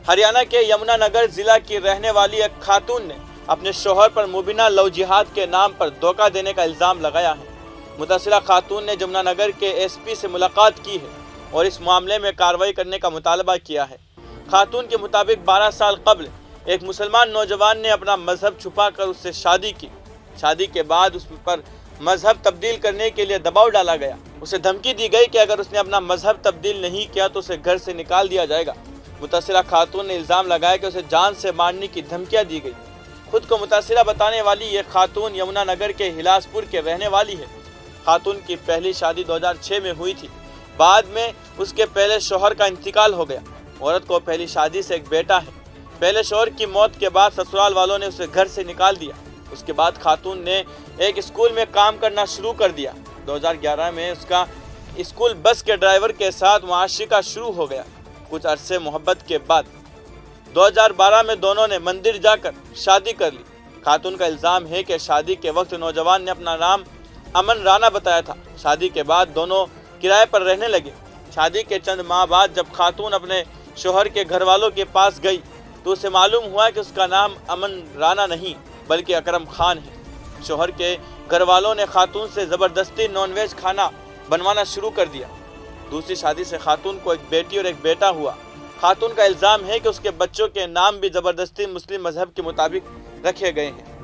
हरियाणा के यमुनानगर जिला की रहने वाली एक खातून ने अपने शौहर पर मुबीना लव जिहाद के नाम पर धोखा देने का इल्ज़ाम लगाया है। मुतासिरा खातून ने यमुनानगर के एसपी से मुलाकात की है और इस मामले में कार्रवाई करने का मुतालबा किया है। खातून के मुताबिक 12 साल कबल एक मुसलमान नौजवान ने अपना मजहब छुपाकर उससे शादी की। शादी के बाद उस पर मजहब तब्दील करने के लिए दबाव डाला गया। उसे धमकी दी गई कि अगर उसने अपना मजहब तब्दील नहीं किया तो उसे घर से निकाल दिया जाएगा। मुतासिरा खातून ने इल्ज़ाम लगाया कि उसे जान से मारने की धमकियां दी गई। खुद को मुतासिरा बताने वाली ये खातून यमुनानगर के हिलासपुर के रहने वाली है। खातून की पहली शादी 2006 में हुई थी। बाद में उसके पहले शौहर का इंतकाल हो गया। औरत को पहली शादी से एक बेटा है। पहले शौहर की मौत के बाद ससुराल वालों ने उसे घर से निकाल दिया। उसके बाद खातून ने एक स्कूल में काम करना शुरू कर दिया। 2011 में उसका स्कूल बस के ड्राइवर के साथ मुआशिका शुरू हो गया। कुछ अरसे मोहब्बत के बाद 2012 में दोनों ने मंदिर जाकर शादी कर ली। खातून का इल्ज़ाम है कि शादी के वक्त नौजवान ने अपना नाम अमन राना बताया था। शादी के बाद दोनों किराए पर रहने लगे। शादी के चंद माह बाद जब खातून अपने शौहर के घर वालों के पास गई तो उसे मालूम हुआ कि उसका नाम अमन राना नहीं बल्कि अकरम खान है। शौहर के घर वालों ने खातून से ज़बरदस्ती नॉनवेज खाना बनवाना शुरू कर दिया। दूसरी शादी से खातून को एक बेटी और एक बेटा हुआ। खातून का इल्ज़ाम है कि उसके बच्चों के नाम भी ज़बरदस्ती मुस्लिम मजहब के मुताबिक रखे गए हैं।